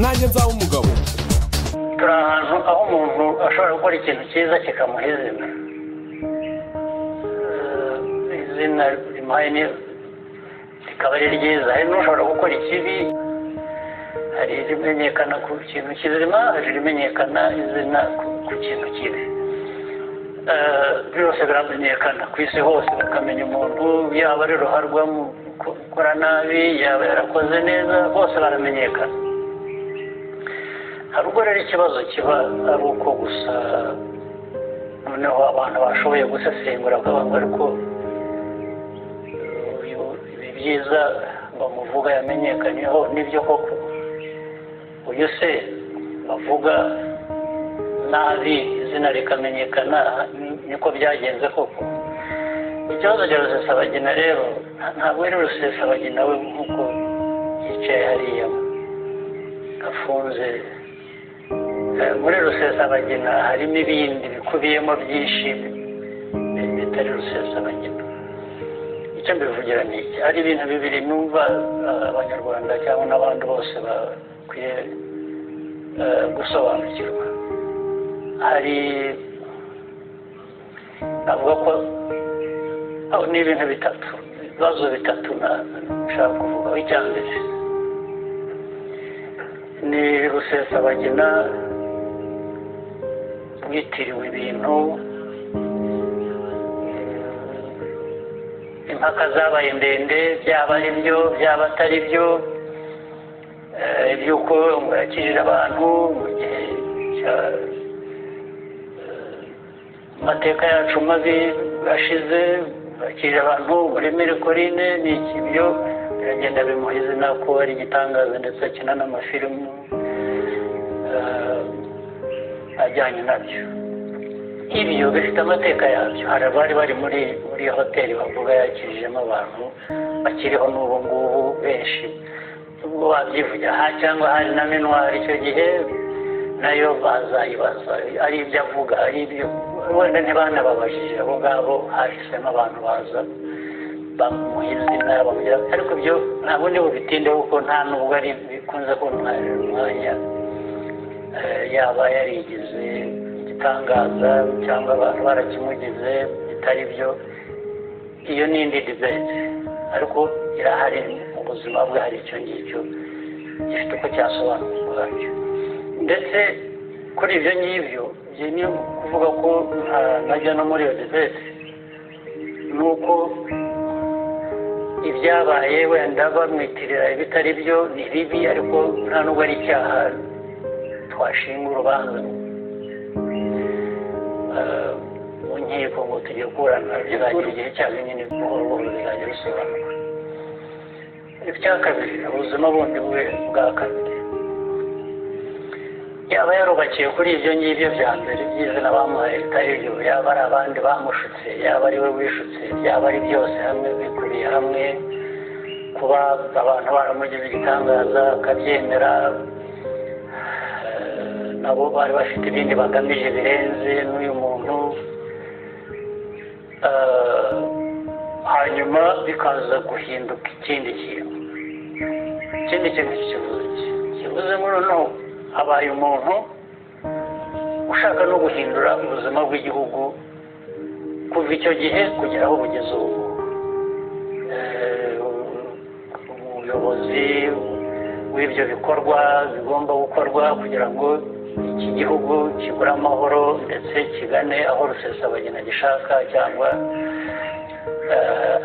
nanjye nzaba umugabo. turi ahantu aho umuntu ashobora gukora ikintu cyiza kikamuha izina. izina rimuhaye rikaba ari ryiza. hari n'ushobora gukora ikibi, hari irimenyekana ku kintu kizima, hari irimenyekana izina ku kintu kibi. byose biramenyekana ku isi hose, bakamenya umuntu yaba ari ruharwa mu gukora nabi, yaba yarakoze neza, bose baramenyekana. hari ubwo rero ikibazo kiba ari uko gusa noneho abantu bashoboye gusesengura bakavuga ariko ibi byiza bamuvuga yamenyekanyeho nibyo koko, uyu se bavuga nabi izina rikamenyekana niko byagenze koko. ikibazo cya Rusesabagina rero ntabwo ari Rusesabagina we nk'uko yicaye hariya afunze. muri Rusesabagina harimo ibindi bikubiyemo byinshi bitari Rusesabagina. icyo mbivugira ni iki, hari ibintu bibiri numva abanyarwanda cyangwa n'abandi bose bakwiye gusobanukirwa. hari navuga ko ni ibintu bitatu, ibibazo bitatu nshaka kuvuga. icya mbere ni Rusesabagina witiriwe ibintu, impaka zabaye ndende, byaba ari byo byaba atari byo, iby'uko yakijije abantu mu gihe amateka yacu mabi ashize, yakijije abantu muri Mirikorine. ni iki byo biragenda bimuha izina ko ari igitangaza, ndetse akina n'amafilimu ajyanye nabyo. ibyo bifite amateka yabyo. hari abari bari muri hoteli bavuga yakijijemo abantu bakiriho n'ubu ngubu benshi, ubwo wabyivugira. cyangwa hari na minuwari icyo gihe nayo bazayibaza, ari ibyo avuga, ari ibyo wenda ntibanababajije abo ngabo, hahisemo abantu baza bamuha izina bamugira. ariko ibyo ntabwo ndi bubitindeho kuko nta nubwo ari bikunze kuntwarira umwanya. yaba yarigize igitangaza cyangwa abantu barakimugize bitari byo, iyo ni indi debate, ariko irahari mu buzima bwe. hari icyo ngicyo gifite uko cyasobanurwa. ndetse kuri ibyo ngibyo ni ukuvuga ko najya no muri iyo debate, ni uko ibyabaye wenda bamwitirira ibitari byo ni bibi, ariko nta nubwo ari icyaha twashinga urubanza mu nkiko ngo tujye kuburana. bizagira igihe cyabyo nyine, buhoro buhoro bizajya bisobanuka. icya kabiri, ubuzima bundi bwe bwa kabiri, yaba yarubakiye kuri ibyo ngibyo bya mbere by'izina bamuhaye bitari byo, yaba ari abandi bamushutse, yaba ari we wishutse, yaba ari byose hamwe bikubiye hamwe, kuba abantu baramugize igitangaza akabyemera, nabo bari bafite ibindi bagamije birenze n'uyu muntu, hanyuma bikaza guhinduka ikindi kintu kivuze ngo noneho habaye umuntu ushaka no guhindura ubuzima bw'igihugu kuva icyo gihe kugera aho bugeze ubu. umuyobozi w'ibyo bikorwa bigomba gukorwa kugira ngo iki gihugu kigure amahoro ndetse kigane aho Rusesabagina gishaka, cyangwa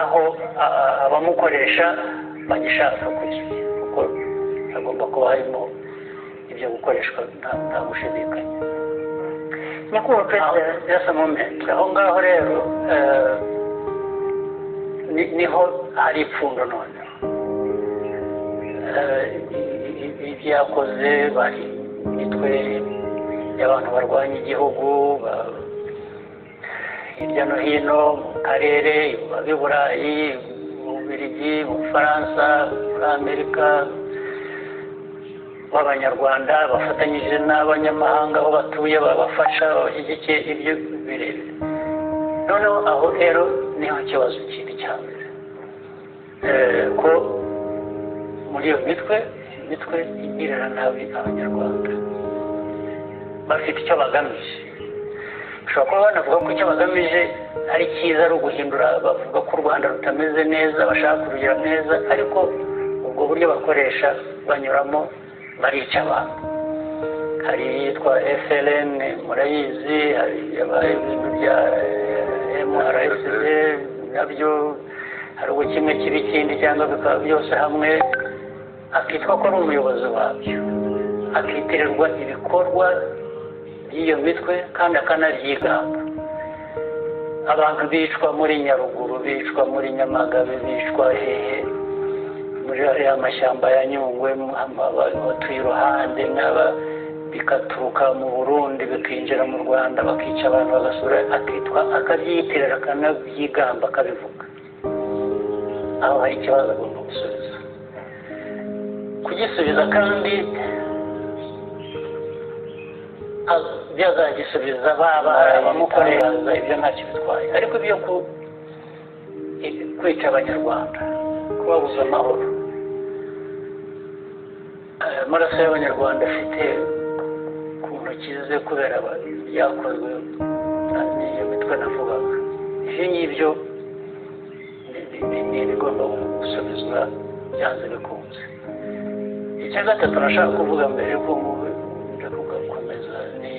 aho abamukoresha bagishaka kugira, kuko hagomba kuba harimo ibyo gukoreshwa nta gushidikanya. nyakubahwa perezida, just a moment. aho ngaho rero niho hari ipfundo none. ibyo yakoze bari imitwe y'abantu barwanya igihugu hirya no hino mu karere, ab'i Burayi, mu Bubiligi, mu Bufaransa, muri Amerika, b'abanyarwanda bafatanyije n'abanyamahanga aho batuye babafasha, babashyigikiye ibyo birebe. noneho aho rero niho ikibazo kindi cya mbere, ko muri iyo mitwe mitwe igirira nabi abanyarwanda bafite icyo bagamije. Ushobora kuba banavuga ko icyo bagamije ari cyiza, ari uguhindura, bavuga ko u Rwanda rutameze neza, bashaka kurugira neza, ariko ubwo buryo bakoresha banyuramo barica abantu. hari iyitwa FLN murayizi, hari ibintu bya MRSD nabyo, hari ubwo kimwe kiba ikindi cyangwa bikaba byose hamwe, akitwa ko ari umuyobozi wabyo, akitirirwa ibikorwa by'iyo mitwe kandi akanaryigamba. Abantu bicwa muri Nyaruguru, bicwa muri Nyamagabe, bicwa hehe muri ariya mashyamba ya Nyungwe, batuye iruhande, bikaturuka mu Burundi bikinjira mu Rwanda bakica abantu bagasura, akitwa akabyiyitirira akanabyigamba akabivuga. Aho hari ikibazo agomba gusubiza. Kugisubiza kandi byazagisubiza baba abamukorera ibyo ntacyo bitwaye, ariko ibyo kwica abanyarwanda, kubabuza amahoro, amaraso y'abanyarwanda afite ku ntoki ze kubera byakozwe n'iyo mitwe navugaga, ibyo ngibyo ni ibigomba gusubizwa byanze bikunze. Icya gatatu nashaka kuvuga mbere ko gukomeza ni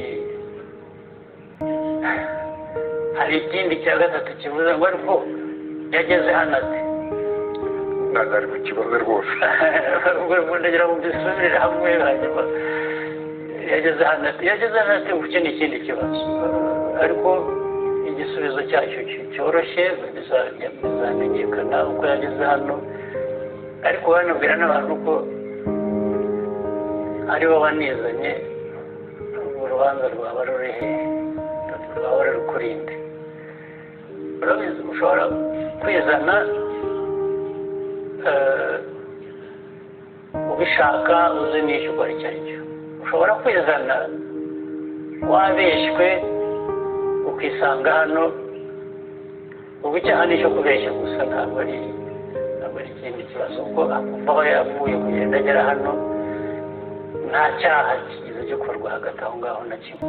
hari ikindi cya gatatu kivuze ngo ariko yageze hano ati ntabwo ari mu kibazo rwose ndagira ngo mbisubirire hamwe, hanyuma yageze hano ati ubu ni ikindi kibazo, ariko igisubizo cyacyo cyoroshye bizamenyekana uko yageze hano. Ariko banabwira n'abantu ko aribo banizanye, urubanza rwaba ruri hehe, rwaba ruri kurinde. Urabizi ushobora kwizana ubishaka uzi n'icyo ukora icyo ari cyo, ushobora kwizana wabeshywe ukisanga hano, ubu icyaha ni icyo kubeshya gusa, ntabwo ari ikindi kibazo, kuko kuva aho yavuye kugenda agera hano nta cyaha kigize gikorwa hagati aho ngaho na kimwe.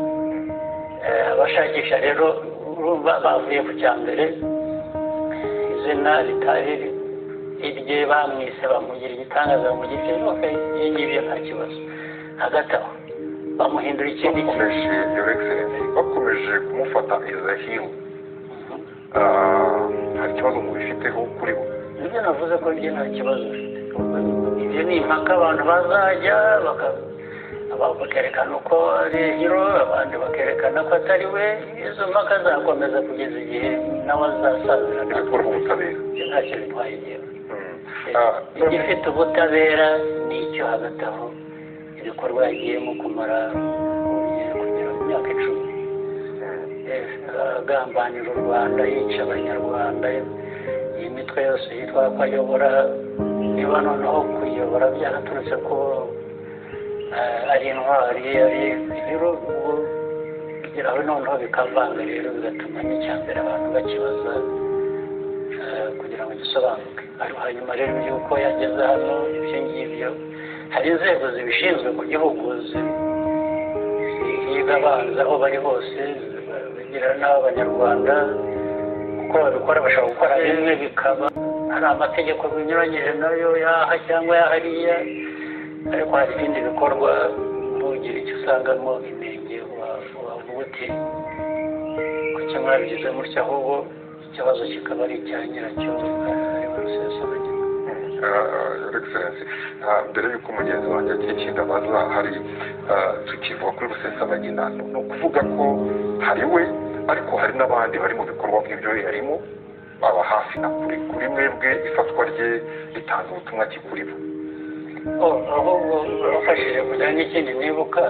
Abashakisha rero urumva bavuye ku cya mbere, izina ritari irye bamwise bamugira igitangaza, bamugira ibyo byose, iyi ngibyo nta kibazo. Hagati aho bamuhindura ikindi bakomeje kumufata izahiro, hari ikibazo mubifiteho kuri bo? Nibyo navuze ko njye nta kibazo mfite. Ibyo ni impaka abantu bazajya bakerekana uko ari hiro, abandi bakerekana ko atari we. Izo mpaka zakomeza kugeza igihe nawe azasazira gukora ubutabera. Ntacyo bitwaye igihe igifite ubutabera ni icyo hagati aho ibikorwa yagiyemo kumara kugera mu myaka 10, agambanira u Rwanda, yica abanyarwanda, iyi mitwe yose yitwa ko ayobora. Niba noneho kuyobora byaraturutse ko ari intwari, ari rero kugira aho noneho bikavanga, rero bigatuma n'icyambere abantu bakibaza kugira ngo gisobanuke. Hanyuma rero yuko yageze hano, ibyo ngibyo hari inzego zibishinzwe mu gihugu zihiga abanza aho bari hose, bagira n'abanyarwanda kuko babikora bashobora gukora bimwe bikaba hari amategeko binyuranyije nayo yaha cyangwa yahariya, ariko hari ibindi bikorwa ntugire icyo usangamo inenge wavuga uti kuki mwabigize mutya, ahubwo ikibazo kikaba ari icya nyiracyo, ariwe Rusesabagina. Excellency, mbere y'uko mugenzi wanjye agiye ikindi abaza, hari tukivuga kuri Rusesabagina, ni ukuvuga ko hari we ariko hari n'abandi bari mu bikorwa by'ibyo yarimo, baba hafi na kuri mwebwe, ifatwa rye ritanga ubutumwa ki kuri bo? Ahubwo wafashije kugira n'ikindi nibuka,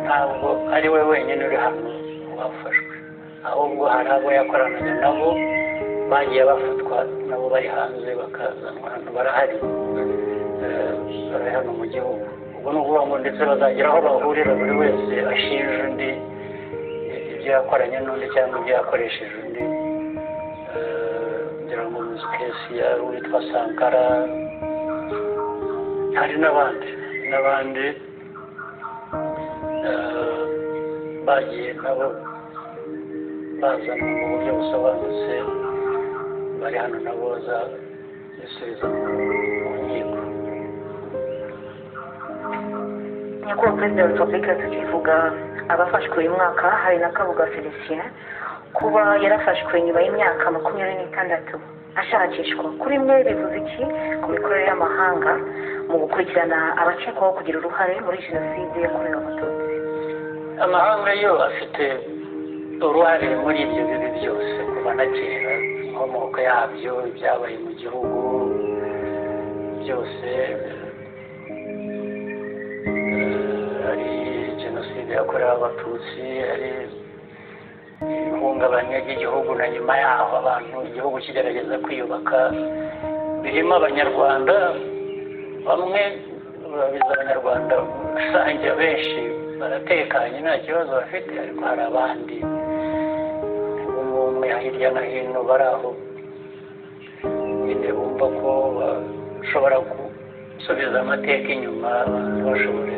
ntabwo ari we wenyine uri hano wafashwe, ahubwo hari abo yakoranaga nabo bagiye bafatwa nabo bari hanze bakazanwa hano, barahari hano mu gihugu. Ubwo ni ukuvuga ngo ndetse bazagera aho bahurira buri wese ashinja undi ibyo yakoranye n'undi cyangwa ibyo yakoresheje undi. Ngira ngo muzi kesi ya witwa Sankara hari n'abandi bagiye nabo bazana mu buryo busobanutse bari hano nabo bazisubiza mu nkiko. nyakubahwa perezida wa repubulika tukivuga abafashwe uyu mwaka hari na Kabuga Felicien kuba yarafashwe nyuma y'imyaka 26 ashakishwa kuri mwe bivuze iki ku mikorere y'amahanga mu gukurikirana abakekwaho kugira uruhare muri jenoside yakorewe abatutsi? Amahanga yo afite uruhare muri ibyo bibi byose kuva na kera, inkomoko yabyo ibyabaye mu gihugu byose, ari jenoside yakorewe abatutsi, ari ihungabanya ry'igihugu na nyuma yaho abantu igihugu kigerageza kwiyubaka, birimo abanyarwanda bamwe abanyarwanda rusange benshi baratekanye nta kibazo bafite, ariko hari abandi umwe hirya no hino bari aho nyine bumva ko bashobora gusubiza amateka inyuma, abantu bashobora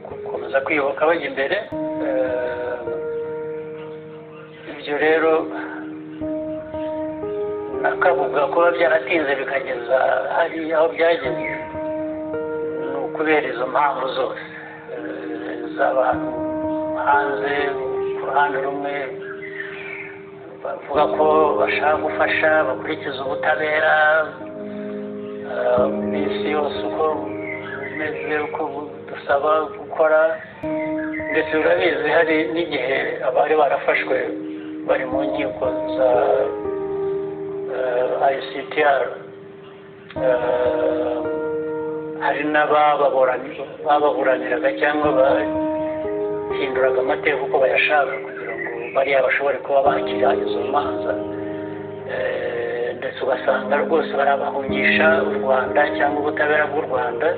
gukomeza kwiyubaka bajya imbere. Ibyo rero nakavuga kuba byaratinze bikageza hariya aho byageze ni ukubera izo mpamvu zose z'abantu hanze ku ruhande rumwe bavuga ko bashaka gufasha bakurikiza ubutabera iminsi yose uko bimeze uko dusaba gukora, ndetse urabizi hari n'igihe abari barafashwe bari mu nkiko za ICTR hari n'ababuraniraga cyangwa bahinduraga amateka uko bayashaka kugira ngo bariya bashobore kuba bakira izo manza, ndetse ugasanga rwose barabahungisha u Rwanda cyangwa ubutabera bw'u Rwanda.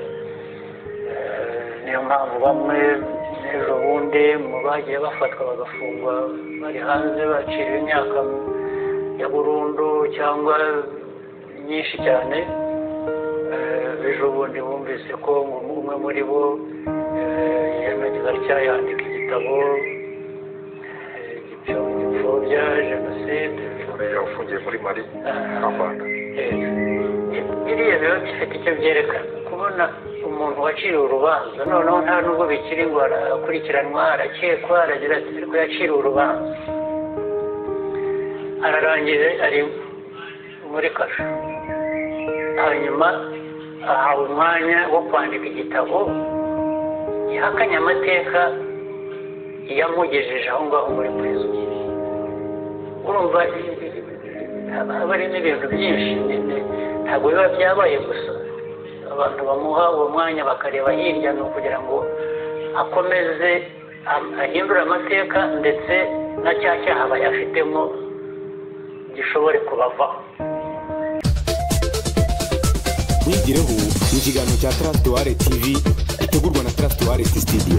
Niyo mpamvu bamwe ejo bundi mu bagiye bafatwa bagafungwa bari hanze baciriwe imyaka ya burundu cyangwa nyinshi cyane, ejo bundi bumvise ko umwe muri bo yemeza cyayandika igitabo gipfobya jenoside ufungiye muri Mali mu Rwanda. Biriya rero gifite icyo byerekana, kubona umuntu waciriwe urubanza noneho nta nubwo bikiri ngo arakurikiranwa arakekwa aragira ati ariko yaciriwe urubanza, ararangije ari muri kasho, hanyuma ahawe umwanya wo kwandika igitabo gihakanya amateka yamugejeje aho ngaho muri prison. Urumva haba harimo ibintu byinshi, ntabwo biba byabaye gusa abantu bamuha uwo mwanya bakareba hirya no kugira ngo akomeze ahindure amateka ndetse na cya cyaha bayafitemo gishobore kubavaho. Wigireho ni ikiganiro cya Trust Wallet TV gitegurwa na Trust Wallet Studio.